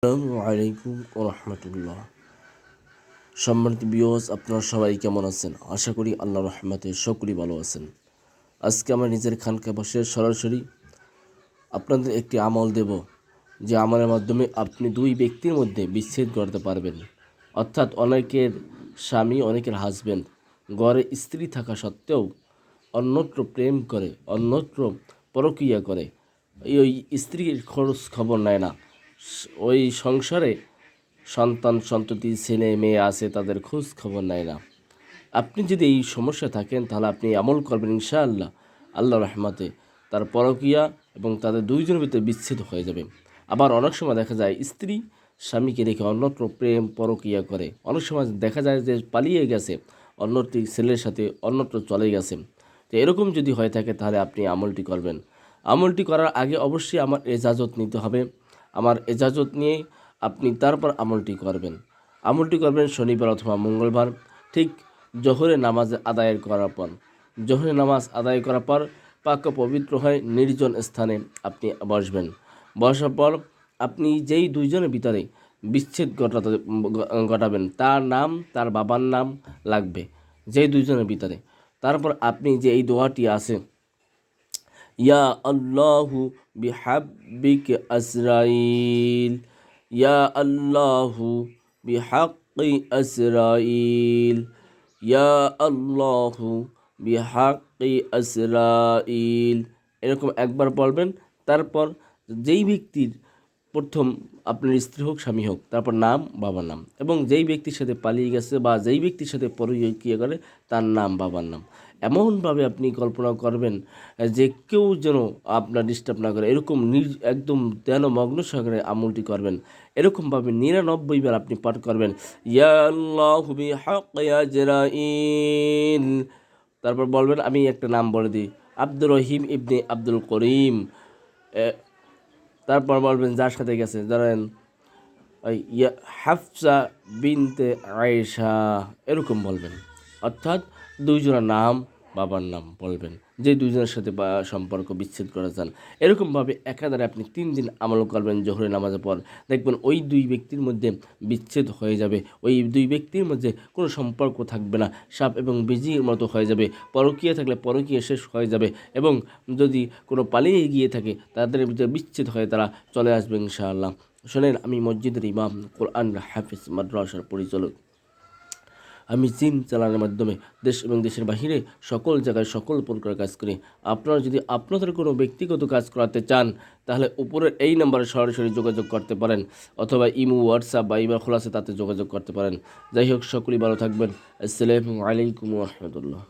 আসসালামু আলাইকুম ও রহমতুল্লাহ। সম্মানিত ভিউয়ার্স, আপনারা সবাই কেমন আছেন? আশা করি আল্লাহর রহমতে সকলেই ভালো আছেন। আজকে আমার নিজের খানকা বসে সরাসরি আপনাদের একটি আমল দেব, যে আমলের মাধ্যমে আপনি দুই ব্যক্তির মধ্যে বিচ্ছেদ করতে পারবেন। অর্থাৎ অনেকের স্বামী, অনেকের হাজবেন্ড ঘরে স্ত্রী থাকা সত্ত্বেও অন্যত্র প্রেম করে, অন্যত্র পরকীয়া করে, ওই স্ত্রীর খোঁজ খবর নেয় না। ওই সংসারে সন্তান সন্ততি ছেলে মেয়ে আছে, তাদের খোঁজ খবর নেয় না। আপনি যদি এই সমস্যা থাকেন তাহলে আপনি আমল করবেন, ইনশাআল্লাহ আল্লাহ রহমতে তার পরকীয়া এবং তাদের দুইজনের ভিতরে বিচ্ছেদ হয়ে যাবে। আবার অনেক সময় দেখা যায় স্ত্রী স্বামীকে রেখে অন্যত্র প্রেম পরকীয়া করে। অনেক সময় দেখা যায় যে পালিয়ে গেছে, অন্যটি ছেলের সাথে অন্যত্র চলে গেছে। তো এরকম যদি হয়ে থাকে তাহলে আপনি আমলটি করবেন। আমলটি করার আগে অবশ্যই আমার এজাজত নিতে হবে। আমার এজাজত নিয়ে আপনি তারপর আমলটি করবেন। আমলটি করবেন শনিবার অথবা মঙ্গলবার, ঠিক জোহরের নামাজ আদায় করার পর। জোহরের নামাজ আদায় করার পর পাক পবিত্র হয়ে নির্জন স্থানে আপনি বসবেন। বসার পর আপনি যেই দুইজনের ভিতরে বিচ্ছেদ ঘটাবেন তার নাম, তার বাবার নাম লাগবে, যেই দুইজনের ভিতরে। তারপর আপনি যে এই দোয়াটি আছে, ইয়া আল্লাহু বিহাব্বিক আসরাইল, ইয়া আল্লাহু বিহাক্কি আসরাইল, ইয়া আল্লাহু বিহাক্কি আসরাইল, এরকম একবার বলবেন। তারপর যেই ব্যক্তির প্রথম, আপনার স্ত্রী হোক স্বামী হোক, তারপর নাম, বাবার নাম, এবং যেই ব্যক্তির সাথে পালিয়ে গেছে বা যেই ব্যক্তির সাথে পরকীয়া করে তার নাম, বাবার নাম। এমনভাবে আপনি কল্পনা করবেন যে কেউ যেন আপনার ডিস্টার্ব না করে, এরকম একদম ধ্যানমগ্ন সহকারে আমলটি করবেন। এরকমভাবে 99 বার আপনি পাঠ করবেন, ইয়া আল্লাহু বিহাক্কি আজরাইল। তারপর বলবেন, আমি একটা নাম বলে দিই, আব্দুর রহিম ইবনে আব্দুল করিম। তারপর বলবেন যার সাথে গেছে, ধরেন ইয়া হাফসা বিনতে আয়েশা, এরকম বলবেন। অর্থাৎ দুইজনের নাম, বাবার নাম বলবেন, যে দুইজনের সাথে সম্পর্ক বিচ্ছেদ করা চান। এরকমভাবে একাধারে আপনি 3 দিন আমল করবেন। জোহরের নামাজের পর দেখবেন ওই দুই ব্যক্তির মধ্যে বিচ্ছেদ হয়ে যাবে। ওই দুই ব্যক্তির মধ্যে কোনো সম্পর্ক থাকবে না, সাপ এবং বিজির মতো হয়ে যাবে। পরকীয়া থাকলে পরকীয়া শেষ হয়ে যাবে, এবং যদি কোনো পালিয়ে গিয়ে থাকে তাদের ভিতরে বিচ্ছেদ হয়ে তারা চলে আসবে ইনশাআল্লাহ। শোনেন, আমি মসজিদের ইমাম, কোরআন হাফিজ, মাদ্রাসার পরিচালক। আমি জিম চালানোর মাধ্যমে দেশ এবং দেশের বাহিরে সকল জায়গায় সকল প্রকার কাজ করি। আপনারা যদি আপনাদের কোনো ব্যক্তিগত কাজ করাতে চান তাহলে উপরের এই নাম্বারে সরাসরি যোগাযোগ করতে পারেন, অথবা ইমো, হোয়াটসঅ্যাপ বা ইমেল খোলা আছে, তাতে যোগাযোগ করতে পারেন। যাই হোক, সকলেই ভালো থাকবেন। আসসালামু আলাইকুম ওয়া রাহমাতুল্লাহ।